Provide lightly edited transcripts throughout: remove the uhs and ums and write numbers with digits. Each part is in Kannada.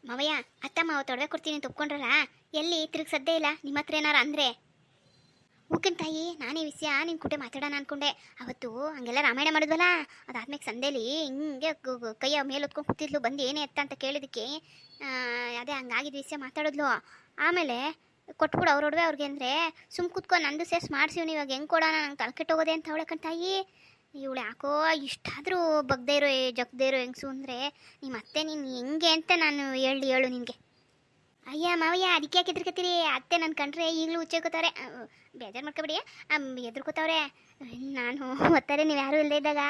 ಮಾವಯ್ಯ ಅತ್ತ ಮಾವ ತೊಡವೆ ಕೊಡ್ತೀನಿ ಅಂತ ಒಪ್ಕೊಂಡ್ರಲ್ಲ, ಎಲ್ಲಿ ತಿರುಗಿ ಸದ್ದೇ ಇಲ್ಲ ನಿಮ್ಮ ಹತ್ರ ಏನಾರ ಅಂದರೆ? ಹೂಕನ್ ತಾಯಿ, ನಾನೇ ವಿಷಯ ನಿನ್ನ ಕೂಟೆ ಮಾತಾಡೋಣ ಅನ್ಕೊಂಡೆ. ಅವತ್ತು ಹಂಗೆಲ್ಲ ರಾಮಾಯಣ ಮಾಡಿದ್ವಲ್ಲ, ಅದಾದ್ಮೇಲೆ ಸಂದೇಲಿ ಹಿಂಗೆ ಕೈಯ ಮೇಲೆ ಹೊತ್ಕೊಂಡು ಕೂತಿದ್ಲು, ಬಂದು ಏನೇ ಎತ್ತ ಅಂತ ಕೇಳಿದಕ್ಕೆ ಅದೇ ಹಂಗಾಗಿದ್ದ ವಿಷಯ ಮಾತಾಡಿದ್ಲು. ಆಮೇಲೆ ಕೊಟ್ಬಿಡು ಅವ್ರೊಡವೆ ಅವ್ರಿಗೆ ಅಂದರೆ ಸುಮ್ ಕೂತ್ಕೊಂಡು ನಂದು ಸೇರ್ಸ್ ಮಾಡಿಸಿವ್ನಿ, ಇವಾಗ ಹೆಂಗೆ ಕೊಡೋಣ, ನಂಗೆ ತಲೆ ಕೆಟ್ಟೋಗೋದೆ ಅಂತ ಅವಳೆ ಕಣ್ತಾಯಿ. ಇವಳು ಯಾಕೋ ಇಷ್ಟಾದರೂ ಬಗ್ದೇ ಇರೋ ಜಗ್ದೇ ಇರೋ ಹೆಂಗಸು ಅಂದರೆ ನಿಮ್ಮ ಅತ್ತೆ ನೀನು ಹೆಂಗೆ ಅಂತ ನಾನು ಹೇಳು ನಿನಗೆ. ಅಯ್ಯ ಮಾವಯ್ಯ, ಅದಕ್ಕೆ ಯಾಕೆ ಎದ್ರಕತ್ತೀರಿ? ಅತ್ತೆ ನನ್ನ ಕಂಡ್ರೆ ಈಗಲೂ ಹುಚ್ಚೇಕೋತಾರೆ, ಬೇಜಾರು ಮಾಡ್ಕೊಬಿಡಿ. ಎದ್ರಕೋತವ್ರೆ. ನಾನು ಒತ್ತಾರೆ ನೀವು ಯಾರೂ ಇಲ್ಲದೇ ಇದ್ದಾಗ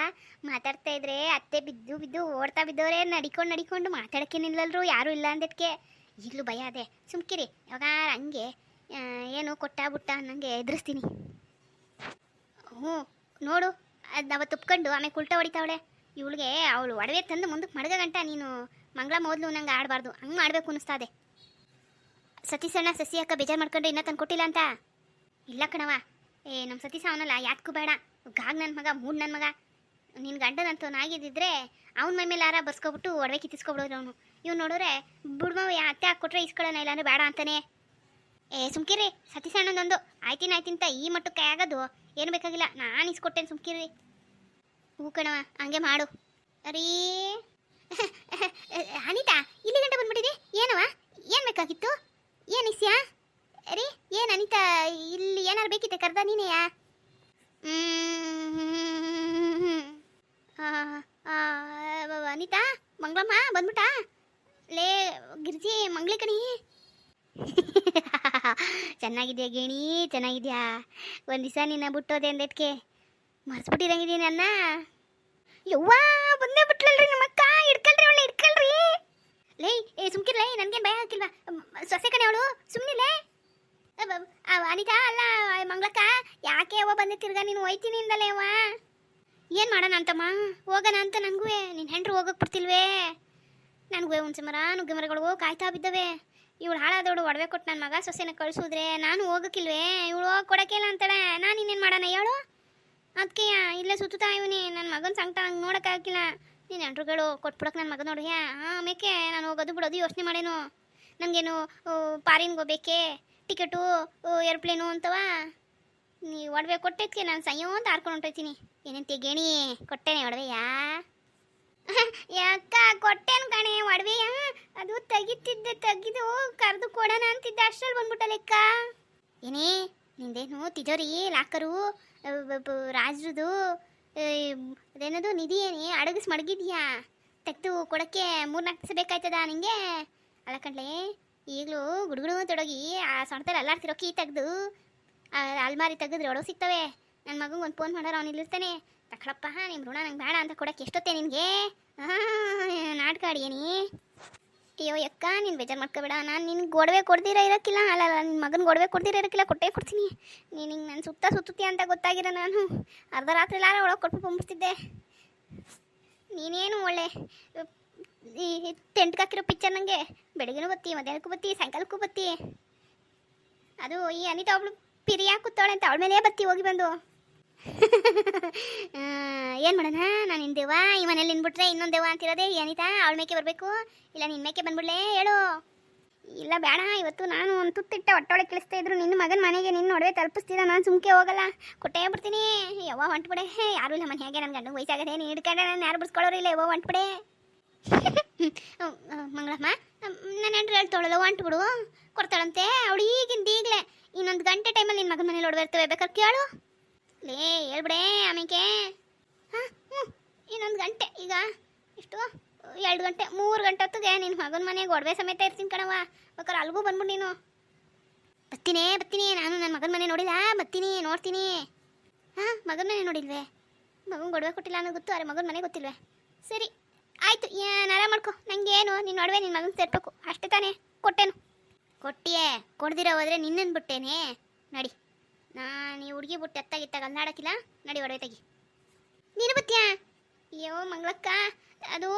ಮಾತಾಡ್ತಾ ಇದ್ರೆ ಅತ್ತೆ ಬಿದ್ದು ಬಿದ್ದು ಓಡ್ತಾ ಬಿದ್ದವ್ರೆ, ನಡಿಕೊಂಡು ಮಾತಾಡೋಕ್ಕೆ ನಿಲ್ಲಲ್ರು ಯಾರೂ ಇಲ್ಲ ಅಂದಕ್ಕೆ. ಈಗಲೂ ಭಯ ಅದೇ, ಸುಮ್ಕಿರಿ. ಯಾವಾಗ ಹಂಗೆ ಏನು ಕೊಟ್ಟ ಬುಟ್ಟ ಅನ್ನಂಗೆ ಎದುರಿಸ್ತೀನಿ. ಹ್ಞೂ ನೋಡು, ಅದು ಅವತ್ತು ಒಪ್ಕೊಂಡು ಆಮೇಲೆ ಉಲ್ಟಾ ಹೊಡಿತಾವಳೆ. ಇವಳಿಗೆ ಅವಳು ಒಡವೆ ತಂದು ಮುಂದಕ್ಕೆ ಮಡಗ ಗಂಟ ನೀನು ಮಂಗಳ ಮೊದಲು ನಂಗೆ ಆಡಬಾರ್ದು, ಹಂಗೆ ಮಾಡಬೇಕು ಅನ್ನಿಸ್ತಾದೆ. ಸತೀಸಣ್ಣ ಸಸಿ ಅಕ್ಕ ಬೇಜಾರು ಮಾಡ್ಕೊಂಡ್ರೆ ಇನ್ನೂ ತಂದು ಕೊಟ್ಟಿಲ್ಲ ಅಂತ? ಇಲ್ಲ ಕಣವ, ನಮ್ಮ ಸತೀಶ ಅವನಲ್ಲ, ಯಾತಕ್ಕೂ ಬೇಡ. ಗಾಗ್ ನನ್ನ ಮಗ, ಮೂಡ್ ನನ್ನ ಮಗ. ನಿನ್ನ ಗಂಡನಂತೂ ನಾಗಿದ್ದಿದ್ರೆ ಅವ್ನ ಮೈ ಮೇಲೆ ಯಾರ ಬರ್ಸ್ಕೊಬಿಟ್ಟು ಒಡವೆ ಕಿತ್ತಿಸ್ಕೊಬಿಡೋರು ಅವನು. ಇವ್ನು ನೋಡಿದ್ರೆ ಬುಡ್ಮವ ಅತ್ತೆ ಹಾಕ್ಕೊಟ್ರೆ ಇಸ್ಕೊಳ್ಳೋಣ, ಇಲ್ಲಾಂದ್ರೆ ಬೇಡ ಅಂತಾನೆ. ಸುಮ್ಕಿರಿ, ಸತೀಸಣ್ಣನೊಂದು ಆಯ್ತಿಂತ ಈ ಮಟ್ಟಕ್ಕೆ ಕೈ ಆಗೋದು ಏನು ಬೇಕಾಗಿಲ್ಲ, ನಾನು ಇಸ್ಕೊಟ್ಟೇನು, ಸುಮ್ಕಿರಿ. ಹೂ ಕಣವ, ಹಂಗೆ ಮಾಡು. ಅರೀ ಅನಿತಾ, ಇಲ್ಲಿ ಗಂಟೆ ಬಂದ್ಬಿಟ್ಟಿದೆ, ಏನವ? ಏನು ಬೇಕಾಗಿತ್ತು? ಏನು ಇಸ್ಯಾ? ಅರಿ ಏನು ಅನಿತಾ, ಇಲ್ಲಿ ಏನಾರು ಬೇಕಿತ್ತೆ? ಕರ್ದ ನೀನೆಯಾ? ಅನಿತಾ, ಮಂಗಳಮ್ಮ ಬಂದ್ಬಿಟ್ಟಾ? ಲೇ ಗಿರ್ಜಿ, ಮಂಗ್ಳಿ ಕಣಿ. ಚೆನ್ನಾಗಿದ್ಯಾ ಗೇಣಿ, ಚೆನ್ನಾಗಿದ್ಯಾ? ಒಂದು ದಿವಸ ನಿನ್ನ ಬಿಟ್ಟೋದೆ ಅಂದಕ್ಕೆ ಮರ್ಸ್ಬಿಟ್ಟಿರಂಗಿದ್ದೀನಿ ನನ್ನ. ಯವ್ವಾ, ಬಂದೇ ಬಿಟ್ಲಲ್ರಿ ನಮ್ಮಕ್ಕ, ಹಿಡ್ಕಳ್ರಿ ಒಳ್ಳೆ ಹಿಡ್ಕಳ್ರಿ. ಲೇ ಸುಮ್ಕಿರ್ಲೇ, ನನಗೇನು ಭಯ ಹಾಕಿಲ್ವಾ? ಸೊಸೆ ಕಣೆ ಅವಳು, ಸುಮ್ಮನಿಲ್ಲೇ. ಅನಿತಾ ಅಲ್ಲ ಮಂಗ್ಳಕ್ಕ, ಯಾಕೆ ಅವ್ವ ಬಂದೆ ತಿರ್ಗಾ? ನೀನು ಹೋಯ್ತೀನಿ ಇಂದಲೇ ಅವ್ವ. ಏನು ಮಾಡೋಣ ಅಂತಮ್ಮ, ಹೋಗೋಣ ಅಂತ ನನಗೂ. ನಿನ್ನ ಹೆಂಡ್ರು ಹೋಗಕ್ಕೆ ಬಿಡ್ತಿಲ್ವೇ? ನನಗೂ ಹುಣಸೆ ಮರ ನುಗ್ಗೆ ಮರಗಳು ಕಾಯ್ತಾ ಬಿದ್ದವೆ. ಇವಳು ಹಾಳಾದವಳು ಒಡವೆ ಕೊಟ್ಟು ನನ್ನ ಮಗ ಸೊಸೆನ ಕಳಿಸಿದ್ರೆ ನಾನು ಹೋಗಕ್ಕಿಲ್ವೇ? ಇವಳು ಹೋಗಿ ಕೊಡೋಕೆ ಇಲ್ಲ ಅಂತಾಳೆ, ನಾನು ಇನ್ನೇನು ಮಾಡೋಣ ಹೇಳು? ಅದಕ್ಕೆ ಇಲ್ಲೇ ಸುತ್ತಾ ಇವನಿ, ನನ್ನ ಮಗನ ಸಂಕಟ ನಂಗೆ ನೋಡೋಕ್ಕಾಗಿಲ್ಲ. ನೀನು ಹೆಂಡ್ರುಗಳು ಕೊಟ್ಬಿಡಕ್ಕೆ ನನ್ನ ಮಗ ನೋಡಿ. ಆಮೇಲೆ ನಾನು ಹೋಗೋದು ಬಿಡೋದು ಯೋಚನೆ ಮಾಡೇನು. ನನಗೇನು ಪಾರಿನ್ಗೆ ಹೋಗ್ಬೇಕೆ, ಟಿಕೆಟು, ಏರ್ಪ್ಲೇನು ಅಂತವ. ನೀ ಒಡವೆ ಕೊಟ್ಟಿದ್ದಕ್ಕೆ ನಾನು ಸಯ್ಯೋ ಅಂತ ಆಡ್ಕೊಂಡು ಹೊಂಟೋಯ್ತೀನಿ. ಏನಂತೆ ಗೇಣಿ, ಕೊಟ್ಟೇನೆ ಒಡವೆಯಾ? ಯಾಕ ಕೊಟ್ಟೇನು ಕಣೆ ಒಡವೆಯ? ಅದು ತೆಗಿದು ಕರೆದು ಕೊಡೋಣ ಅಂತಿದ್ದೆ, ಅಷ್ಟರಲ್ಲಿ ಬಂದ್ಬಿಟ್ಟ ಲೆಕ್ಕ. ಏನೇ ನಿಂದೇನು ತಿಜೋರಿ ಲಾಕರು ರಾಜ್ರದು ಅದೇನದು ನಿಧಿ ಏನೇ ಅಡಗಿಸ್ ಮಡಗಿದ್ಯಾ? ತೆಗೆದು ಕೊಡೋಕ್ಕೆ 3-4 ದಿವಸ ಬೇಕಾಯ್ತದ ನಿಂಗೆ? ಅಲ್ಲ ಕಣ್ಲೆ, ಈಗಲೂ ಗುಡುಗುಡು ತೊಡಗಿ ಆ ಸೊಣದಲ್ಲಿ ಅಲ್ಲಾಡ್ತಿರೋ ಕೀ ತೆಗೆದು ಅಲ್ಮಾರಿ ತೆಗೆದ್ರೆ ಒಡವು ಸಿಗ್ತವೆ. ನನ್ನ ಮಗಂಗೆ ಒಂದು ಫೋನ್ ಮಾಡೋರು, ಅವ್ನು ಇಲ್ಲಿರ್ತಾನೆ. ತಕ್ಕಳಪ್ಪ ನಿಮ್ಮ ಋಣ ನಂಗೆ ಬೇಡ ಅಂತ ಕೊಡೋಕ್ಕೆ ಎಷ್ಟೊತ್ತೆ ನಿನಗೆ? ನಾಟಕ ಆಡಿಯೇನಿ? ಅಯ್ಯೋ ಯಕ್ಕ, ನೀನು ಬೇಜಾರು ಮಾಡ್ಕೋಬೇಡ. ನಾನು ನಿನ್ಗೆ ಗೊಡವೆ ಕೊಡ್ದಿರ ಇರೋಕ್ಕಿಲ್ಲ, ಅಲ್ಲ ನಿನ್ನ ಮಗನ ಗೊಡವೆ ಕೊಡ್ದಿರ ಇರೋಕ್ಕಿಲ್ಲ, ಕೊಟ್ಟೇ ಕೊಡ್ತೀನಿ. ನೀನು ಹಿಂಗೆ ನನ್ನ ಸುತ್ತಿ ಅಂತ ಗೊತ್ತಾಗಿರೋ ನಾನು ಅರ್ಧ ರಾತ್ರಿ ಎಲ್ಲಾರ ಒಳಗೆ ಕೊಟ್ಬಿಟ್ಟು ಬಂದ್ಬಿಡ್ತಿದ್ದೆ. ನೀನೇನು ಒಳ್ಳೆ ಈ ಟೆಂಟ್ಗೆ ಪಿಕ್ಚರ್, ನನಗೆ ಬೆಳಗ್ಗೆನೂ ಬತ್ತಿ, ಮಧ್ಯಾಹ್ನಕ್ಕೂ ಬತ್ತಿ, ಸಾಯಂಕಾಲಕ್ಕೂ ಬತ್ತಿ. ಅದು ಈ ಅನಿತಾ ಒಬ್ಳು ಪಿರಿಯಾ ಕೂತಾಳೆ ಅಂತ ಅವಳ ಮೇಲೆ ಬತ್ತಿ ಹೋಗಿ ಬಂದು. ಏನು ಮಾಡೋಣ, ನಾನು ನಿನ್ನ ದೇವ, ಈ ಮನೇಲಿ ನಿನ್ಬಿಟ್ರೆ ಇನ್ನೊಂದು ದೇವ ಅಂತಿರೋದೆ ಈ ಅನಿತಾ. ಅವಳ ಮೇಕೆ ಬರಬೇಕು, ಇಲ್ಲ ನಿನ್ನ ಮೇಕೆ ಬಂದ್ಬಿಡ್ಲೇ ಹೇಳು? ಇಲ್ಲ ಬೇಡ, ಇವತ್ತು ನಾನು ಒಂದು ತುತ್ತಿಟ್ಟ ಹೊಟ್ಟೊಳಗೆ ಕಳಿಸ್ತಾ ಇದ್ರು ನಿನ್ನ ಮಗನ ಮನೆಗೆ ನಿನ್ನ ಒಡವೆ ತಲುಪಿಸ್ತೀರ, ನಾನು ಸುಮ್ಕೆ ಹೋಗಲ್ಲ, ಕೊಟ್ಟೇ ಬಿಡ್ತೀನಿ. ಯವ್ವ ಹೊಂಟ್ಬಿಡೆ, ಯಾರೂ ಇಲ್ಲ ಮನೆಯಾಗೆ, ನನ್ನ ಗಂಡು ವಯಸ್ಸಾಗದೆ, ನೀನು ಹಿಡ್ಕೊಂಡೆ ನಾನು ಯಾರು ಬಿಡಿಸ್ಕೊಳ್ಳೋರು ಇಲ್ಲ. ಯವ್ವ ಹೊಂಟ್ಬಿಡೆ. ಮಂಗಳಮ್ಮ, ನನ್ನ ಹೆಂಡ್ರು ಹೇಳ್ತಾಳಲ್ಲ ಹೊಂಟ್ಬಿಡು, ಕೊಡ್ತಾಳಂತೆ ಅವಳು ಈಗಲೇ. ಇನ್ನೊಂದು ಗಂಟೆ ಟೈಮಲ್ಲಿ ನಿನ್ನ ಮಗನ ಮನೇಲಿ ಒಡವೆ ಇರ್ತವೆ, ಬೇಕಾದ್ರೆ ಕೇಳು. ಲೇ ಹೇಳ್ಬಿಡೆ ಆಮೇಲೆ. ಇನ್ನೊಂದು ಗಂಟೆ, ಈಗ ಎಷ್ಟು 2 ಗಂಟೆ 3 ಗಂಟೆ ಹೊತ್ತಿಗೆ ನಿನ್ನ ಮಗನ ಮನೆಗೆ ಒಡವೆ ಸಮೇತ ಇರ್ತೀನಿ ಕಣವ. ಬೇಕಾದ್ರೆ ಅಲ್ಗೂ ಬಂದ್ಬಿಡು ನೀನು. ಬರ್ತೀನಿ, ನಾನು ನನ್ನ ಮಗನ ಮನೆ ನೋಡಿಲ್ಲ, ಬರ್ತೀನಿ, ನೋಡ್ತೀನಿ. ಮಗನ ಮನೆ ನೋಡಿಲ್ವೇ? ಮಗನ ಒಡವೆ ಕೊಟ್ಟಿಲ್ಲ ಅನ್ನೋದು ಗೊತ್ತು, ಅರೆ ಮಗನ ಮನೆ ಗೊತ್ತಿಲ್ವೇ? ಸರಿ ಆಯಿತು, ಆರಾಮ ಮಾಡ್ಕೊ. ನನಗೇನು ನಿನ್ನ ಒಡವೆ ನಿನ್ನ ಮಗನ ಸೇರ್ಬೇಕು ಅಷ್ಟೇ ತಾನೇ? ಕೊಟ್ಟೇನು? ಕೊಟ್ಟಿಯೇ, ಕೊಡ್ದಿರೋ ಹೋದ್ರೆ ನಿನ್ನನ್ನು ಬಿಟ್ಟೇನೆ. ನಡಿ, ನಾನು ಈ ಹುಡುಗಿ ಬಿಟ್ಟು ಎತ್ತಾಗಿತ್ತಾಗ ಅಲ್ಲಾಡಕ್ಕಿಲ್ಲ, ನಡಿ ಒಡವೆ ತೆಗಿ. ನೀನು ಬತ್ತೀಯಾ? ಅಯ್ಯೋ ಮಂಗಳಕ್ಕ, ಅದು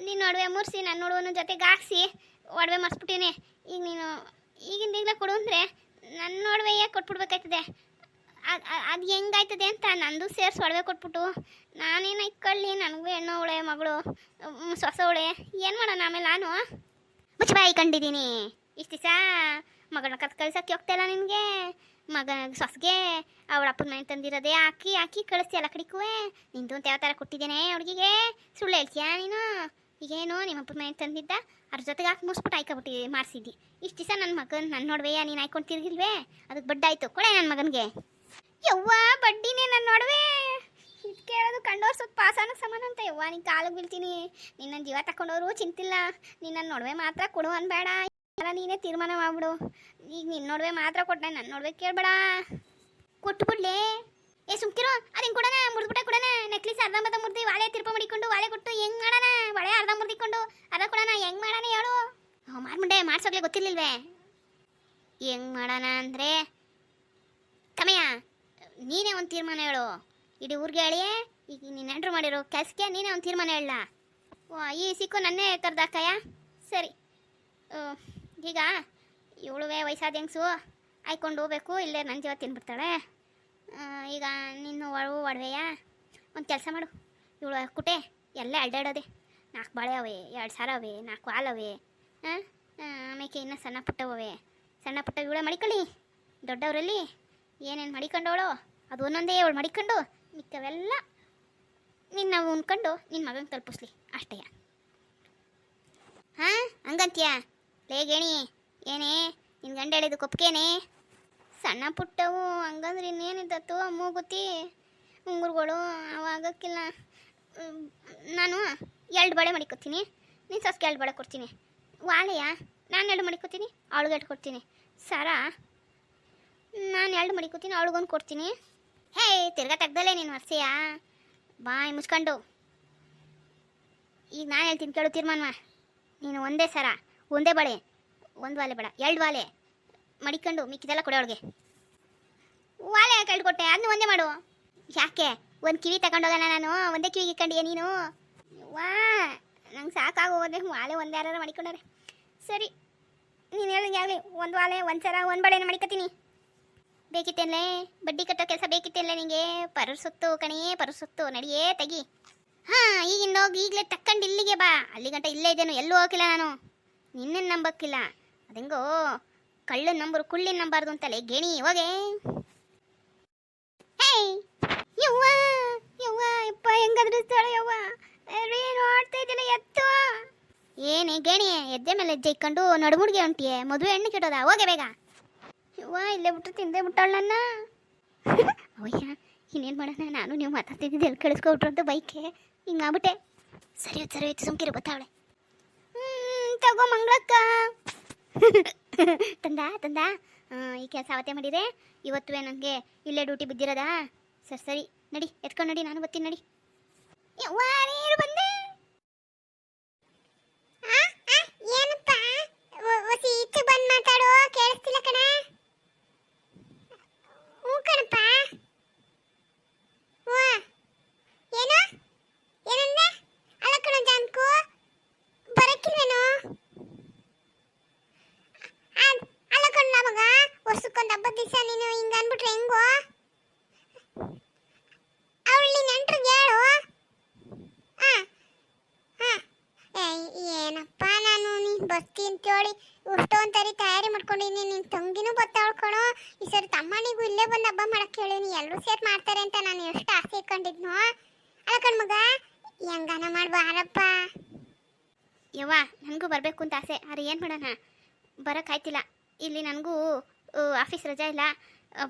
ನಿನ್ನ ಒಡವೆ ಮುರಿಸಿ ನನ್ನ ನೋಡುವನ ಜೊತೆಗೆ ಹಾಕ್ಸಿ ಒಡವೆ ಮರ್ಸ್ಬಿಟ್ಟೀನಿ. ಈಗ ನೀನು ಈಗಿಂದ ಕೊಡು ಅಂದರೆ ನನ್ನ ಒಡವೆಯೇ ಕೊಟ್ಬಿಡ್ಬೇಕಾಯ್ತದೆ. ಅದು ಹೆಂಗಾಯ್ತದೆ ಅಂತ ನಂದು ಸೇರಿಸಿ ಒಡವೆ ಕೊಟ್ಬಿಟ್ಟು ನಾನೇನು ಇಕ್ಕೊಳ್ಳಿ? ನನಗೂ ಹೆಣ್ಣು ಅವಳೆ, ಮಗಳು ಸೊಸೆ ಅವಳೆ, ಏನು ಮಾಡೋಣ ಆಮೇಲೆ ನಾನು? ಮುಚ್ಚ ಬಾಯಿ ಕಂಡಿದ್ದೀನಿ. ಇಷ್ಟು ದಿವಸ ಮಗಳನ್ನ ಕಳ್ಸಕ್ಕೆ ಹೋಗ್ತಾಯಿಲ್ಲ ನಿನಗೆ. ಮಗ ಸೊಸಗೆ ಅವಳ ಅಪ್ಪನ ಮನೆ ತಂದಿರೋದೇ ಹಾಕಿ ಹಾಕಿ ಕಳಿಸ್ತಿ ಎಲ್ಲ ಕಡಿಕುವೆ. ನಿಂದು ಅಂತ ಯಾವ ಥರ ಕೊಟ್ಟಿದ್ದೇನೆ ಹುಡುಗಿಗೆ, ಸುಳ್ಳು ಹೇಳ್ತೀಯಾ ನೀನು? ಈಗೇನು ನಿಮ್ಮ ಅಪ್ಪನ ಮನೆ ತಂದಿದ್ದ ಅದ್ರ ಜೊತೆಗೆ ಹಾಕಿ ಮುಸ್ಬಿಟ್ಟು ಆಯ್ಕೊಬಿಟ್ಟು ಮಾಡಿಸಿದ್ದಿ. ಇಷ್ಟು ದಿವಸ ನನ್ನ ಮಗನ ನನ್ನ ನೋಡ್ವೆಯ ನೀನು ಆಯ್ಕೊಂಡು ತಿರ್ಗಿಲ್ವೇ? ಅದಕ್ಕೆ ಬಡ್ಡಾಯ್ತು ಕೊಳೆ ನನ್ನ ಮಗನಿಗೆ. ಯವ್ವ ಬಡ್ಡಿನೇ ನನ್ನ ನೋಡ್ವೆ. ಇದು ಕೇಳೋದು ಕಂಡೋರು ಸ್ವಲ್ಪ ಪಾಸಾನಕ್ಕೆ ಸಮಾನ ಅಂತ. ಯವ್ವ ನಿನ್ನ ಕಾಲಿಗೆ ಬೀಳ್ತೀನಿ. ನಿನ್ನ ಜೀವ ತಗೊಂಡವರು ಚಿಂತಿಲ್ಲ, ನಿನ್ನ ನೋಡ್ವೆ ಮಾತ್ರ ಕೊಡು ಅನ್ಬೇಡ. ಎಲ್ಲ ನೀನೇ ತೀರ್ಮಾನ ಮಾಡ್ಬಿಡು. ಈಗ ನಿನ್ನ ನೋಡ್ವೆ ಮಾತ್ರ ಕೊಟ್ಟೆ, ನನ್ನ ನೋಡ್ವೆ ಕೇಳಬೇಡ. ಕೊಟ್ಟು ಬಿಡ್ಲೆ. ಏ ಸುಮ್ಕಿರೋ, ಅದು ಹಿಂಗೆ ಕೊಡೋಣ, ಮುರಿದ್ಬಿಟ್ಟೆ ಕೊಡೋಣ. ನೆಕ್ಲೆಸ್ ಅರ್ಧಂಬರ್ಧ ಮುರಿದು ವಾಲೆ ತಿರ್ಪ ಮಾಡಿಕೊಂಡು ವಾಲೆ ಕೊಟ್ಟು ಹೆಂಗೆ ಮಾಡೋಣ? ಒಳೆ ಅರ್ಧ ಮುರಿದಿಕೊಂಡು ಅರ್ಧ ಕೊಡೋಣ, ಹೆಂಗೆ ಮಾಡೋಣ ಹೇಳು? ಮಾಡ್ಮುಂಡೆ ಮಾಡ್ಸೋಗ್ಲೇ ಗೊತ್ತಿರ್ಲಿಲ್ವೇ? ಹೆಂಗೆ ಮಾಡೋಣ ಅಂದರೆ ಕಮಯ್ಯ ನೀನೇ ಒಂದು ತೀರ್ಮಾನ ಹೇಳು. ಇಡೀ ಊರಿಗೆ ಹೇಳಿಯೇ ಈಗ ನೀನು ಎಂಟ್ರು ಮಾಡಿರೋ ಕೆಲಸಕ್ಕೆ ನೀನೇ ಒಂದು ತೀರ್ಮಾನ ಹೇಳ. ಈ ಸಿಕ್ಕು ನನ್ನೇ ಕರ್ದಾಕಯ್ಯ. ಸರಿ, ಈಗ ಇವಳುವೆ ವಯಸ್ಸಾದ ಹೆಂಗ್ಸು ಆಯ್ಕೊಂಡು ಹೋಗ್ಬೇಕು, ಇಲ್ಲೇ ನನ್ನ ಜೀವ ತಿನ್ಬಿಡ್ತಾಳೆ. ಈಗ ನಿನ್ನ ಒಡವೆಯ ಒಂದು ಕೆಲಸ ಮಾಡು. ಇವಳು ಕುಟೆ ಎಲ್ಲ ಅಡ್ಡಾಡೋದೆ. 4 ಬಾಳೆ ಅವೆ, 2 ಸರ ಅವೆ, 4 ಹಾಲವೆ, ಆಮೇಲೆ ಇನ್ನೂ ಸಣ್ಣ ಪುಟ್ಟವೇ. ಸಣ್ಣ ಪುಟ್ಟ ಇವಳೆ ಮಡಿಕೊಳ್ಳಿ. ದೊಡ್ಡವರಲ್ಲಿ ಏನೇನು ಮಡಿಕೊಂಡವಳು ಅದು ಒಂದೊಂದೇ ಅವಳು ಮಡಿಕೊಂಡು ಮಿಕ್ಕವೆಲ್ಲ ನಿನ್ನ ಉಣ್ಕೊಂಡು ನಿನ್ನ ಮಗಂಗೆ ತಲುಪಿಸ್ಲಿ ಅಷ್ಟೇ. ಹಾಂ ಹಂಗಂತೀಯ? ಲೇ ಗೇಣಿ, ಏನೇ ನಿನ್ನ ಗಂಡ ಹೇಳಿದ್ದು ಕೊಪ್ಕೇನೆ? ಸಣ್ಣ ಪುಟ್ಟವು ಹಂಗಂದ್ರೆ ಇನ್ನೇನಿದ್ದತ್ತು ಮೂಗುತಿ ಉಂಗುರುಗಳು ಅವಾಗಕ್ಕಿಲ್ಲ. ನಾನು 2 ಬಳೆ ಮಡಿಕೊತೀನಿ, ನೀನು ಸೊಸಗೆ 2 ಬಳೆ ಕೊಡ್ತೀನಿ. ವಾಲೆಯ ನಾನು 2 ಮಡಿಕೊತೀನಿ, ಅವಳಿಗೆ 2 ಕೊಡ್ತೀನಿ. ಸರ ನಾನು 2 ಮಡಿಕೊತೀನಿ, ಅವಳಿಗೊಂದು ಕೊಡ್ತೀನಿ. ಹೇ ತಿರ್ಗಾ ತೆಗ್ದಲ್ಲೇ ನೀನು ವರ್ಷೆಯ ಬಾಯಿ ಮುಚ್ಕೊಂಡು. ಈಗ ನಾನು ಹೇಳ್ತೀನಿ ಕೇಳು ತೀರ್ಮಾನ. ನೀನು ಒಂದೇ ಸರ, ಒಂದೇ ಬಳೆ, 1 ವಾಲೆ ಬೇಡ 2 ವಾಲೆ ಮಡಿಕೊಂಡು ಮಿಕ್ಕಿದೆಲ್ಲ ಕೊಡೆ ಅವಳಿಗೆ. ವಾಲೆ ಯಾಕೆ ಕೊಟ್ಟೆ? ಅದನ್ನು ಒಂದೇ ಮಾಡು. ಯಾಕೆ ಒಂದು ಕಿವಿ ತಗೊಂಡೋಗೋಣ ನಾನು? ಒಂದೇ ಕಿವಿಗೆ ಇಕ್ಕೊಂಡಿಯ ನೀನು? ವಾ ನಂಗೆ ಸಾಕಾಗೋದೆ. ವಾಲೆ ಒಂದೇ ಯಾರು ಮಡಿಕೊಂಡಾರೆ. ಸರಿ ನೀನು ಹೇಳಿದಂಗೆ ಆಗಲಿ. 1 ವಾಲೆ 1 ಸರ 1 ಬಳೆನ ಮಡಿಕತ್ತೀನಿ. ಬೇಕಿತ್ತೇನಲೇ ಬಡ್ಡಿ ಕಟ್ಟೋ ಕೆಲಸ ಬೇಕಿತ್ತೇನಲೇ ನಿನಗೆ? ಪರಸೊತ್ತು ಕಣಿಯೇ ಪರಸೊತ್ತು. ನಡಿಯೇ ತೆಗಿ. ಹಾಂ ಈಗಿಂದ ಹೋಗಿ ಈಗಲೇ ತಕ್ಕಂಡು ಇಲ್ಲಿಗೆ ಬಾ. ಅಲ್ಲಿ ಗಂಟ ಇಲ್ಲೇ ಇದ್ದೇನು, ಎಲ್ಲೂ ಹೋಗಿಲ್ಲ ನಾನು. ನಿನ್ನನ್ನು ನಂಬಕ್ಕಿಲ್ಲ. ಅದೆಂಗೋ ಕಳ್ಳನ ನಂಬರು ಕುಳ್ಳಿನ ನಂಬಾರ್ದು ಅಂತಲೇ ಗೇಣಿ. ಹೋಗೆ. ಹೇಯ್ ಯವ್ವ ಯವ್ವ ಯಪ್ಪ ಹೆಂಗದ್ರಿಸ್ತಾಳೆ ಯವ್ವ. ನೋಡ್ತಾ ಇದ್ದಿಲ್ಲ ಎತ್ತು. ಏನೇ ಗೇಣಿ ಎದ್ದೆ ಮೇಲೆ ಹೆಜ್ಜೆ ಇಕ್ಕೊಂಡು ನಡುಮುಡ್ಗೆ ಹೊಂಟಿಯೇ? ಮದುವೆ ಹೆಣ್ಣು ಕೆಟ್ಟೋದ? ಹೋಗೆ ಬೇಗ. ಯವ್ವ ಇಲ್ಲೇ ಬಿಟ್ಟು ತಿಂದೆ ಬಿಟ್ಟಾಳ ನನ್ನ. ಅವಯ್ಯ ಇನ್ನೇನು ಮಾಡೋಣ? ನಾನು ನೀವು ಮಾತಾಡ್ತಿದ್ದಿದ್ದು ಎಲ್ಲಿ ಕಳಿಸ್ಕೊಬಿಟ್ರು ಅಂತ ಬೈಕೆ ಹಿಂಗಾಗ್ಬಿಟ್ಟೆ. ಸರಿ ಆಯ್ತು ಸುಮ್ಕಿರು ಬತ್ತಾವಳೆ. ತಗೋ ಮಂಗಳಕ್ಕ. ತಂದ ಈ ಕೆಲಸ ಅವತ್ತೇ ಮಾಡಿದೆ. ಇವತ್ತುವೆ ನನಗೆ ಇಲ್ಲೇ ಡ್ಯೂಟಿ ಬಿದ್ದಿರೋದಾ? ಸರಿ ನಡಿ ಎತ್ಕೊಂಡು ನಡಿ, ನಾನು ಬರ್ತೀನಿ ನಡಿ. ನೀರು ಬಂದೆ. ಏನಪ್ಪ ಈಚೆ ಬಂದು ಮಾತಾಡೋ, ಕೇಳಿಸ್ತಿಲ್ಲ ಕಣ. ಹ್ಞೂ ಕಣಪ್ಪ. ಏನು ಏನಂದೆ? ಅಲ್ಲ ಕಣ ಜಾನ್ಕು ಬರಕ್ಕಿಲ್ವೇನೋ? ಅಲ್ಲ ಕಣ್ಣ ಮಗ, ವರ್ಷಕ್ಕೊಂದು ಹಬ್ಬದ ದಿವಸ ನೀನು ಹಿಂಗೆ ಅಂದ್ಬಿಟ್ರೆ ಹೆಂಗೋ? ಅವಳು ನೆಂಟ್ರಿಗೆ ಹೇಳು. ಏನಪ್ಪ ನಾನು ನೀನು ಬರ್ತಿ ಅಂತೇಳಿ ಇಷ್ಟೊಂದು ತಯಾರಿ ಮಾಡ್ಕೊಂಡಿದ್ದೀನಿ. ನಿನ್ನ ತಂಗಿನೂ ಬತ್ತಾಳ್ಕೊಳೋ. ಈ ಸರಿ ತಮ್ಮನಿಗೂ ಇಲ್ಲೇ ಬಂದು ಹಬ್ಬ ಮಾಡಕ್ಕೆ ಹೇಳೀನಿ, ಎಲ್ಲರೂ ಸೇರಿ ಮಾಡ್ತಾರೆ ಅಂತ ನಾನು ಎಷ್ಟು ಆಸೆ ಇಟ್ಕೊಂಡಿದ್ನೋ. ಅಲ್ಲ ಕಣ್ ಮಗ ಹೆಂಗನ ಮಾಡ್ಬಾರಪ್ಪ. ಯವ್ವ ನನಗೂ ಬರಬೇಕು ಅಂತ ಆಸೆ, ಆದರೆ ಏನು ಮಾಡೋಣ, ಬರೋಕ್ಕಾಯ್ತಿಲ್ಲ. ಇಲ್ಲಿ ನನಗೂ ಆಫೀಸ್ ರಜಾ ಇಲ್ಲ,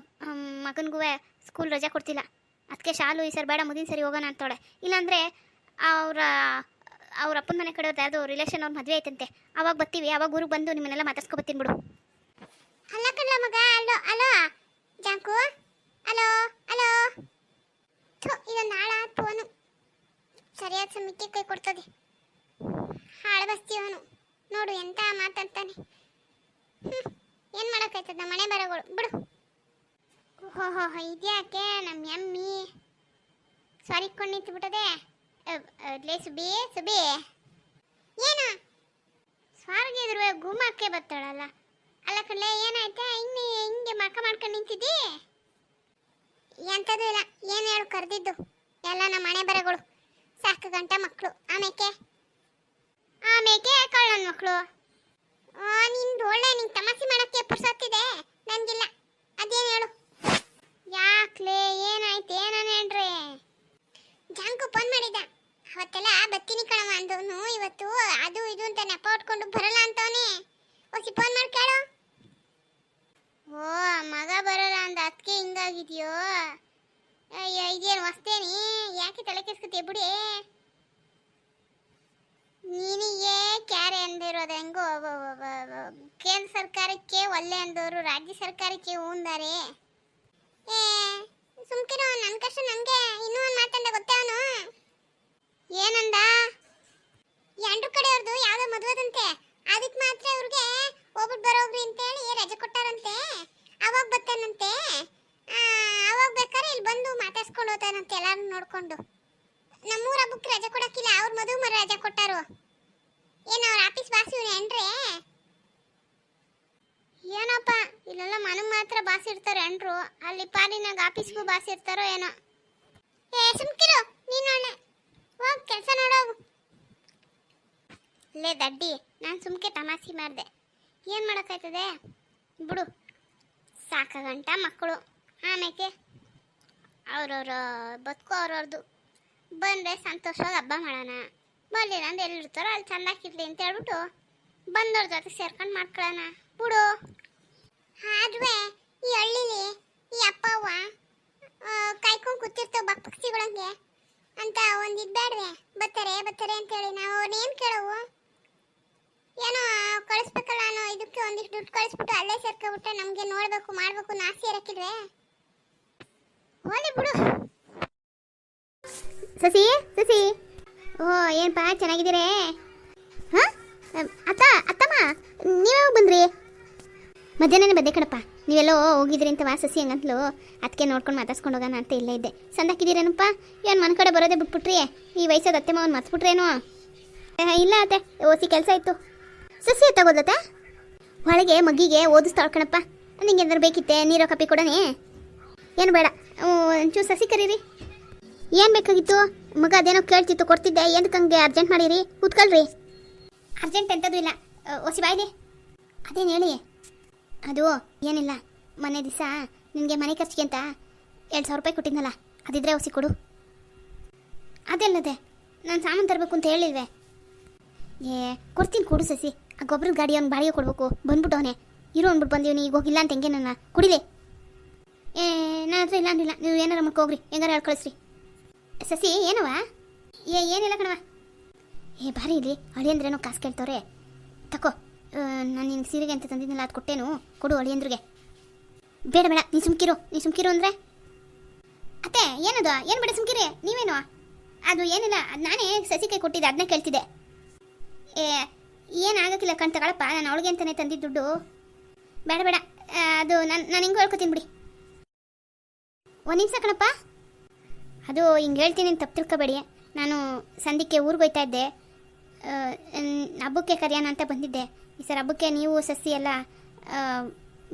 ಮಗನಿಗೂ ಸ್ಕೂಲ್ ರಜಾ ಕೊಡ್ತಿಲ್ಲ. ಅದಕ್ಕೆ ಶಾಲು ಈ ಸರಿ ಬೇಡ ಮುಂದಿನ ಸರಿ ಹೋಗೋಣ ಅಂತೋಳೆ. ಇಲ್ಲಾಂದರೆ ಅವ್ರ ಅಪ್ಪನ ಮನೆ ಕಡೆ ಯಾವುದು ರಿಲೇಷನ್ ಅವ್ರ ಮದುವೆ ಐತಂತೆ, ಅವಾಗ ಬರ್ತೀವಿ. ಅವಾಗ ಊರಿಗೆ ಬಂದು ನಿಮ್ಮನ್ನೆಲ್ಲ ಮಾತಾಡ್ಸ್ಕೊ ಬರ್ತೀನಿ ಬಿಡು. ಅಲ್ಲ ಕಣ್ಣ ಮಗ. ಅಲೋ ಜಾಂಕು. ಅಲೋ ಇದೊಂದು ಹಾಳ ಫೋನು ಸರಿಯಾದ ಸಮಯಕ್ಕೆ ಕೈ ಕೊಡ್ತದೆ. ಹಾಳು ಬಸ್ತೀವನು ನೋಡು ಎಂತ ಮಾತಾಡ್ತಾನೆ. ಏನು ಮಾಡೋಕ್ಕಾಯ್ತದ ಮನೆ ಬರೋಗಳು ಬಿಡು. ಓಹೋ ಇದ್ಯಾಕೆ ನಮ್ಮ ಎಮ್ಮಿ ಸಾರಿಕೊಂಡು ನಿಂತು ಬಿಟ್ಟದೆ. ಲೇ ಸುಬಿ ಏನು ಸ್ವಾರ್ಗೆ ಇದ್ರು ಗುಮ್ಮಕ್ಕೆ ಬರ್ತಾಳಲ್ಲ. ಅಲ್ಲ ಕಳ್ಳೆ ಏನಾಯ್ತಾ? ಹಿಂಗೆ ಮಕ್ಕ ಮಾಡ್ಕೊಂಡು ನಿಂತಿದ್ದಿ? ಎಂಥದ್ದು ಇಲ್ಲ, ಏನು ಹೇಳು ಕರೆದಿದ್ದು ಎಲ್ಲ ನಮ್ಮ ಮನೆ ಬರಗಳು. ಸಾಕು ಗಂಟ ಮಕ್ಕಳು, ಆಮೇಕೆ ಕಳ್ಳನ ಮಕ್ಕಳು. ಒಳ್ಳೆ ನಿಂಗೆ ತಮಾಷೆ ಮಾಡಕ್ಕೆ ಪುರ್ಸೊತ್ತಿದೆ ನನಗಿಲ್ಲ. ಅದೇನು ಹೇಳು? ಯಾಕ್ಲೆ ಏನಾಯ್ತು? ಏನೇನ್ರಿ? ಜಾಂಕು ಫೋನ್ ಮಾಡಿದ್ದ. ಅವತ್ತೆಲ್ಲ ಬತ್ತೀನಿ ಕಣವ ಅಂದವನು ಇವತ್ತು ಅದು ಇದು ಅಂತ ನೆಪ ಉಟ್ಕೊಂಡು ಬರಲ್ಲ ಅಂತವನೇ. ಹೊಸಿ ಫೋನ್ ಮಾಡಿ ಕೇಳು. ಓ ಮಗ ಬರಲ್ಲ ಅಂದ ಅದಕ್ಕೆ ಹಿಂಗಾಗಿದ್ಯೋ? ಅಯ್ಯೋ ಇದೇನು ಹೊಸ್ತೇನಿ, ಯಾಕೆ ತಲೆ ಕೆಸ್ಕತ್ತೀಯ ಬಿಡಿ. ನೀನಿಗೆ ಕ್ಯಾರೆ ಅಂದಿರೋದು ಹೆಂಗೋ? ಕೇಂದ್ರ ಸರ್ಕಾರಕ್ಕೆ ಒಳ್ಳೆ ಅಂದವರು ರಾಜ್ಯ ಸರ್ಕಾರಕ್ಕೆ ಹೂಂದಾರೆ. ಏ ಸುಮ್ಕಿರೋ, ನನ್ನ ಕಷ್ಟ ನನಗೆ. ಇನ್ನೂ ಒಂದು ಮಾತಂದ ಗೊತ್ತೇ ಅವನು? ಏನಂದ? ಎಂಟ್ರ ಕಡೆಯವ್ರದ್ದು ಯಾವುದೋ ಮದುವೆದಂತೆ, ಅದಕ್ಕೆ ಮಾತ್ರ ಇವ್ರಿಗೆ ಹೋಗ್ಬಿಟ್ಟು ಬರೋಗ್ರಿ ಅಂತೇಳಿ ರಜೆ ಕೊಟ್ಟಾರಂತೆ. ಅವಾಗ ಬರ್ತಾನಂತೆ. ಅವಾಗ ಬೇಕಾದ್ರೆ ಇಲ್ಲಿ ಬಂದು ಮಾತಾಡ್ಸ್ಕೊಂಡು ಹೋಗ್ತಾನಂತೆ ಎಲ್ಲಾರು ನೋಡ್ಕೊಂಡು. ನಮ್ಮೂರ ಹಬ್ಬಕ್ಕೆ ರಜೆ ಕೊಡಕ್ಕಿಲ್ಲ, ಅವ್ರ ಮದುವೆ ಮರ ರಜೆ ಕೊಟ್ಟಾರು. ಏನು ಅವ್ರ ಆಫೀಸ್ ಬಾಸ್ ಇವ್ರು ಏನ್ರಿ? ಏನಪ್ಪ ಇಲ್ಲೆಲ್ಲ ಮನೆಗೆ ಮಾತ್ರ ಬಾಸ್ ಇರ್ತಾರೆ ಎಂಟ್ರು, ಅಲ್ಲಿ ಪಾರಿನಾಗ ಆಫೀಸ್ಗೂ ಬಾಸ್ ಇರ್ತಾರೋ ಏನೋ. ಏ ಸುಮ್ಕಿರು ನೀನು, ಒಳ್ಳೆ ಹೋಗ್ ಕೆಲಸ ನೋಡೋಗು. ಲೇ ದಡ್ಡಿ, ನಾನು ಸುಮ್ಕೆ ತಮಾಷೆ ಮಾಡಿದೆ, ಏನು ಮಾಡೋಕ್ಕಾಯ್ತದೆ ಬಿಡು. ಸಾಕಾಗಂಟ ಮಕ್ಕಳು, ಆಮೇಲೆ ಅವ್ರವ್ರ ಬದುಕು ಅವ್ರವ್ರದ್ದು. ಬಂದರೆ ಸಂತೋಷವಾಗಿ ಹಬ್ಬ ಮಾಡೋಣ, ಬರಲಿಲ್ಲ ಅಂದ್ರೆ ಎಲ್ಲಿರ್ತಾರೋ ಅಲ್ಲಿ ಚೆಂದಾಕಿರ್ಲಿ ಅಂತ ಹೇಳ್ಬಿಟ್ಟು ಬಂದವ್ರ ಜೊತೆ ಸೇರ್ಕೊಂಡು ಮಾಡ್ಕೊಳ್ಳೋಣ ಬಿಡು. ಆದ್ರೂ ಈ ಹಳ್ಳಿಲಿ ಈ ಅಪ್ಪ ಅವ್ವ ಕಾಯ್ಕೊಂಡು ಕೂತಿರ್ತಾವ ಪಕ್ಷಿಗಳಂಗೆ ಅಂತ ಒಂದು ಇದ್ದಾಡ್ವೆ. ಬರ್ತಾರೆ ಬರ್ತಾರೆ ಅಂತೇಳಿ ನಾವು ಅವ್ರನ್ನೇನು ಕೇಳವು? ಏನೋ ಕಳಿಸ್ಬೇಕಲ್ಲ ಅನ್ನೋ ಇದಕ್ಕೆ ಒಂದಿಷ್ಟು ದುಡ್ಡು ಕಳಿಸ್ಬಿಟ್ಟು ಅಲ್ಲೇ ಸೇರ್ಕೊಬಿಟ್ರೆ ನಮಗೆ ನೋಡಬೇಕು ಮಾಡಬೇಕು ನಾಸಿ ಇರಕ್ಕಿಲ್ವೇ? ಹೋಲಿ ಬಿಡು. ಸಸಿ ಸಸಿ, ಓ ಏನಪ್ಪ ಚೆನ್ನಾಗಿದ್ದೀರೇ? ಹಾಂ ಅತ್ತ ಅತ್ತಮ್ಮ ನೀವೇ ಬಂದ್ರಿ? ಮಧ್ಯಾಹ್ನನೇ ಬಂದೆ ಕಣಪ್ಪ. ನೀವೆಲ್ಲೋ ಹೋಗಿದ್ರಿ ಅಂತ ಸಸಿ ಹಂಗಂತಲೂ ಅದಕ್ಕೆ ನೋಡ್ಕೊಂಡು ಮಾತಾಡ್ಸ್ಕೊಂಡು ಹೋಗೋಣ ಅಂತ ಇಲ್ಲೇ ಇದ್ದೆ. ಸಂದಾಕಿದ್ದೀರೇನಪ್ಪ? ಏನು ಮನೆ ಕಡೆ ಬರೋದೇ ಬಿಟ್ಬಿಟ್ರಿ? ಈ ವಯಸ್ಸಾದ ಅತ್ತೆ ಮಾವನ್ ಮರ್ತ್ಬಿಟ್ರೇನೋ? ಇಲ್ಲ ಅತ್ತೆ, ಓಸಿ ಕೆಲಸ ಇತ್ತು. ಸಸಿ ತಗೋದತ್ತೆ ಒಳಗೆ ಮಗ್ಗಿಗೆ ಓದಿಸ್ತಾಳ ಕಣಪ್ಪ. ನಿಂಗೆ ಏನಾರು ಬೇಕಿತ್ತೆ? ನೀರೋ ಕಾಪಿ ಕೊಡೋಣ? ಏನು ಬೇಡ, ಒಂಚೂರು ಸಸಿ ಕರೀರಿ. ಏನು ಬೇಕಾಗಿತ್ತು? ಮಗ ಅದೇನೋ ಕೇಳ್ತಿತ್ತು, ಕೊಡ್ತಿದ್ದೆ. ಏನಕ್ಕೆ ಹಂಗೆ ಅರ್ಜೆಂಟ್ ಮಾಡಿರಿ? ಕೂತ್ಕೊಳ್ರಿ. ಅರ್ಜೆಂಟ್ ಎಂಥದ್ದು ಇಲ್ಲ, ಓಸಿ ಬಾಯ್ಲಿ. ಅದೇನು ಹೇಳಿ? ಅದು ಏನಿಲ್ಲ, ಮೊನ್ನೆ ದಿವಸ ನಿನಗೆ ಮನೆ ಖರ್ಚಿಗೆ ಅಂತ 2,000 ರೂಪಾಯಿ ಕೊಟ್ಟಿದ್ನಲ್ಲ, ಅದಿದ್ರೆ ಓಸಿ ಕೊಡು. ಅದೆಲ್ಲದೆ ನಾನು ಸಾಮಾನು ತರಬೇಕು ಅಂತ ಹೇಳಿಲ್ವೇ? ಕೊಡ್ತೀನಿ ಕೊಡು ಸಸಿ. ಆ ಗೊಬ್ಬರದ ಗಾಡಿ ಅವ್ನು ಬಾಡಿಗೆ ಕೊಡಬೇಕು, ಬಂದ್ಬಿಟ್ಟು ಅವನೇ ಇರೋ ಅಂದ್ಬಿಟ್ಟು ಬಂದೀವಿ. ಈಗ ಹೋಗಿಲ್ಲ ಅಂತ ಹೆಂಗೆ ನನ್ನ ಕುಡಿಲೆ? ನನ್ನ ಹತ್ರ ಇಲ್ಲ ಅಂದಿಲ್ಲ, ನೀವು ಏನಾರ ಹೋಗ್ರಿ, ಹೆಂಗಾರ ಹೇಳಿ ಕಳಿಸ್ರಿ. ಸಸಿ ಏನವ? ಏನಿಲ್ಲ ಕಣವ. ಬಾರಿ ಇಲ್ಲಿ ಅಳಿಯಂದ್ರೇನೋ ಕಾಸು ಕೇಳ್ತವ್ರೆ. ತಕೋ, ನಾನು ನಿನ್ಗೆ ಸೀರೆಗೆ ಅಂತ ತಂದಿದ್ನಲ್ಲ, ಅದು ಕೊಟ್ಟೇನು, ಕೊಡು ಅಳಿಯಂದ್ರಿಗೆ. ಬೇಡ ಬೇಡ, ನೀ ಸುಮ್ಕಿರು ಅಂದರೆ. ಅತ್ತೆ ಏನದು? ಏನು ಬೇಡ ಸುಮ್ಕಿರಿ. ನೀವೇನು? ಅದು ಏನಿಲ್ಲ, ಅದು ನಾನೇ ಸಸಿ ಕೈ ಕೊಟ್ಟಿದ್ದೆ, ಅದನ್ನೇ ಕೇಳ್ತಿದ್ದೆ. ಏನಾಗಕ್ಕಿಲ್ಲ ಕಣ್ ತಗೊಳಪ್ಪ, ನಾನು ಅವಳಿಗೆ ಅಂತಲೇ ತಂದಿದ್ದು ದುಡ್ಡು. ಬೇಡ ಬೇಡ, ಅದು ನಾನು ಹಿಂಗೆ ಹೇಳ್ಕೊತೀನಿ ಬಿಡಿ. ಒಂದು ನಿಮಿಷ ಕಣಪ್ಪ. ಅದು ಹಿಂಗೆ ಹೇಳ್ತೀನಿ ಅಂತ ತಪ್ಪು ತಿಳ್ಕೊಬೇಡಿ. ನಾನು ಸಂಧಿಕ್ಕೆ ಊರಿಗೆ ಹೋಗ್ತಾ ಇದ್ದೆ, ಹಬ್ಬಕ್ಕೆ ಕರೆಯೋಣ ಅಂತ ಬಂದಿದ್ದೆ. ಈ ಸರ್ ಹಬ್ಬಕ್ಕೆ ನೀವು ಸಸಿ ಎಲ್ಲ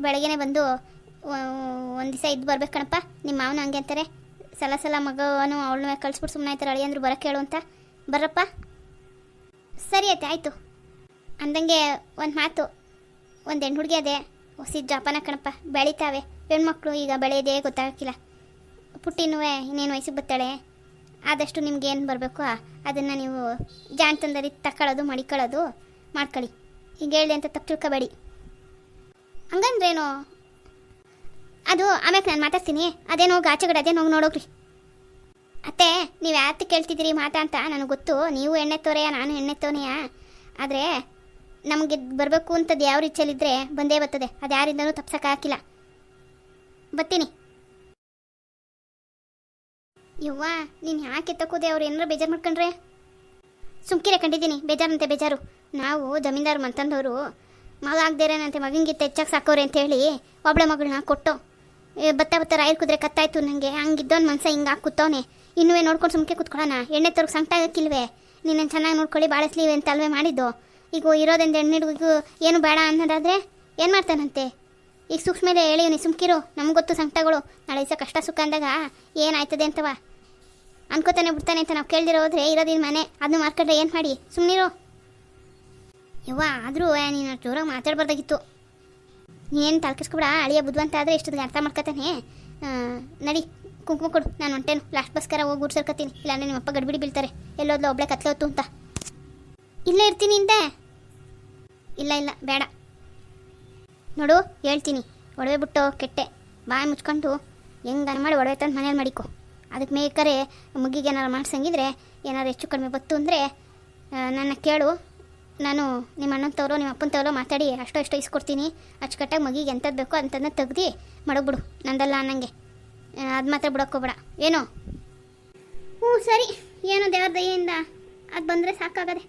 ಬೆಳಗ್ಗೆನೇ ಬಂದು ಒಂದು ದಿವಸ ಇದ್ದು ಬರ್ಬೇಕು ಕಣಪ್ಪ. ನಿಮ್ಮ ಮಾವನ ಹಂಗೆ ಅಂತಾರೆ, ಸಲ ಮಗವನು ಅವಳನ್ನ ಕಳಿಸ್ಬಿಟ್ಟು ಸುಮ್ಮನೆ ಆಯ್ತಾರೆ ಅಳಿಯಂದ್ರು ಬರೋಕ್ಕೆ ಹೇಳು ಅಂತ. ಬರ್ರಪ್ಪ. ಸರಿ ಆಯ್ತು ಆಯಿತು. ಅಂದಂಗೆ ಒಂದು ಮಾತು, ಒಂದು ಹೆಣ್ಣು ಹುಡುಗಿ ಅದೇ, ಹೊಸ ಜಪಾನ ಕಣಪ್ಪ, ಬೆಳೀತಾವೆ ಹೆಣ್ಮಕ್ಳು. ಈಗ ಬೆಳೆಯೋದೇ ಗೊತ್ತಾಗಕ್ಕಿಲ್ಲ. ಪುಟ್ಟಿನೂ ಇನ್ನೇನು ವಯಸ್ಸಿಗೆ ಬರ್ತಾಳೆ. ಆದಷ್ಟು ನಿಮ್ಗೇನು ಬರಬೇಕು ಅದನ್ನು ನೀವು ಜಾಣ್ತಂದರಿ ತಗೊಳ್ಳೋದು ಮಡಿಕೊಳ್ಳೋದು ಮಾಡ್ಕೊಳ್ಳಿ. ಈಗ ಹೇಳಿ ಅಂತ ತಪ್ಪು ತಿಳ್ಕೊಬೇಡಿ. ಹಂಗಂದ್ರೇನು? ಅದು ಆಮ್ಯಾಕೆ ನಾನು ಮಾತಾಡ್ತೀನಿ. ಅದೇನೋ ಆಚೆಗಡೆ ಅದೇನು ಹೋಗಿ ನೋಡೋಗ್ರಿ. ಅತ್ತೆ ನೀವು ಯಾಕೆ ಕೇಳ್ತಿದ್ದೀರಿ ಮಾತಾ ಅಂತ ನನಗೆ ಗೊತ್ತು. ನೀವು ಎಣ್ಣೆತ್ತೋರೆಯಾ, ನಾನು ಎಣ್ಣೆತ್ತೋನೆಯಾ. ಆದರೆ ನಮಗೆ ಬರಬೇಕು ಅಂತದ್ದು ಯಾವ ರೀತಿಯಲ್ಲಿದ್ದರೆ ಬಂದೇ ಬರ್ತದೆ. ಅದು ಯಾರಿಂದನೂ ತಪ್ಸೋಕ್ಕಾಗಿಲ್ಲ. ಬರ್ತೀನಿ. ಯವ್ವ ನೀನು ಯಾಕೆ ಎತ್ತಕೋದೆ? ಅವ್ರು ಏನಾರು ಬೇಜಾರು ಮಾಡ್ಕೊಂಡ್ರೆ? ಸುಮ್ಕಿರೆ ಕಂಡಿದ್ದೀನಿ, ಬೇಜಾರಂತೆ ಬೇಜಾರು. ನಾವು ಜಮೀನ್ದಾರು ಮಂತಂದವರು ಮಗ ಆಗದೇರೇನಂತೆ, ಮಗನಿಗಿಂತ ಹೆಚ್ಚಾಗಿ ಸಾಕೋರೆ ಅಂತೇಳಿ ಒಬ್ಬಳೆ ಮಗಳನ್ನ ಕೊಟ್ಟು ಬತ್ತ ರಾಯರ್ ಕುದ್ರೆ ಕತ್ತಾಯ್ತು ನನಗೆ. ಹಂಗಿದ್ದವನು ಮನ್ಸ ಹಿಂಗೆ ಹಾಕಿ ಕೂತವನೆ. ಇನ್ನೂ ನೋಡ್ಕೊಂಡು ಸುಮ್ಕೆ ಕೂತ್ಕೊಳ್ಳೋಣ? ಎಣ್ಣೆ ತೋರ್ಗೆ ಸಂಕಟ ಆಗಕ್ಕಿಲ್ವೇ? ನೀನು ಚೆನ್ನಾಗಿ ನೋಡ್ಕೊಳ್ಳಿ ಬಾಳಿಸ್ಲಿವೆ ಅಂತ ಅಲ್ವೇ ಮಾಡಿದ್ದು. ಈಗ ಇರೋದೊಂದು ಹೆಣ್ಣಿಡ್ಗೂ ಏನು ಬೇಡ ಅನ್ನೋದಾದರೆ ಏನು ಮಾಡ್ತಾನಂತೆ? ಈಗ ಸೂಕ್ಷ್ಮ ಮೇಲೆ ಹೇಳಿ ನೀವು ಸುಮ್ಕಿರು. ನಮ್ಗೆ ಗೊತ್ತು ಸಂಕಟಗಳು. ನಾಳೆ ದಿವಸ ಕಷ್ಟ ಸುಖ ಅಂದಾಗ ಏನಾಯ್ತದೆ ಅಂತವ ಅನ್ಕೋತಾನೆ ಬಿಡ್ತಾನೆ ಅಂತ ನಾವು ಕೇಳ್ದಿರೋ ಹೋದ್ರೆ ಇರೋದಿನ ಮನೆ ಅದನ್ನು ಮಾರ್ಕೊಂಡ್ರೆ ಏನು ಮಾಡಿ? ಸುಮ್ಮನಿರು. ಯವ್ವ ಆದರೂ ನೀನು ಜೋರಾಗಿ ಮಾತಾಡ್ಬಾರ್ದಾಗಿತ್ತು. ನೀನೇನು ತಲೆಕೆಸ್ಕೊಬೇಡ, ಅಳಿಯ ಬುದ್ಧಿವಂತ ಆದರೆ ಇಷ್ಟೊತ್ತಿಗೆ ಅರ್ಥ ಮಾಡ್ಕೊತಾನೆ. ನಡಿ ಕುಂಕುಮ ಕೊಡು, ನಾನು ಹೊಂಟೇನು ಲಾಸ್ಟ್ ಬಸ್ಕರ ಹೋಗಿ ಊರು ಸೇರ್ಕೊತೀನಿ, ಇಲ್ಲಾಂದ್ರೆ ನಿಮ್ಮಪ್ಪ ಗಡ್ಬಿಡಿ ಬೀಳ್ತಾರೆ. ಎಲ್ಲೋದ್ಲು ಒಬ್ಳೆ ಕತ್ಲೆ ಹೊತ್ತು ಅಂತ. ಇಲ್ಲೇ ಇರ್ತೀನಿ ಹಿಂದೆ. ಇಲ್ಲ ಇಲ್ಲ ಬೇಡ ನೋಡು, ಹೇಳ್ತೀನಿ, ಒಡವೆ ಬಿಟ್ಟು ಕೆಟ್ಟೆ, ಬಾಯಿ ಮುಚ್ಕೊಂಡು ಹೆಂಗನ ಮಾಡಿ ಒಡವೆ ತಂದು ಮನೇಲಿ ಮಾಡಿಕೊ. ಅದಕ್ಕೆ ಮೇಕರೆ ಮುಗಿಗೆ ಏನಾರು ಮಾಡ್ಸಂಗಿದ್ರೆ, ಏನಾರು ಹೆಚ್ಚು ಕಡಿಮೆ ಬತ್ತು ಅಂದರೆ ನನ್ನ ಕೇಳು, ನಾನು ನಿಮ್ಮ ಅಣ್ಣನ ತವರೋ ನಿಮ್ಮ ಅಪ್ಪನ ತವರೋ ಮಾತಾಡಿ ಅಷ್ಟೋ ಇಷ್ಟೋ ಇಸ್ಕೊಡ್ತೀನಿ. ಅಚ್ಚುಕಟ್ಟಾಗಿ ಮಗಿಗೆ ಎಂಥದ್ದು ಬೇಕೋ ಅಂಥದ್ದನ್ನ ತೆಗ್ದು ಮಡಗ್ಬಿಡು, ನಂದಲ್ಲ ಅನ್ನಂಗೆ. ಅದು ಮಾತ್ರ ಬಿಡೋಕ್ಕೋಬೇಡ ಏನೋ. ಹ್ಞೂ ಸರಿ, ಏನೋ ದೇವ್ರ ದಯೆಯಿಂದ ಅದು ಬಂದರೆ ಸಾಕಾಗದೆ.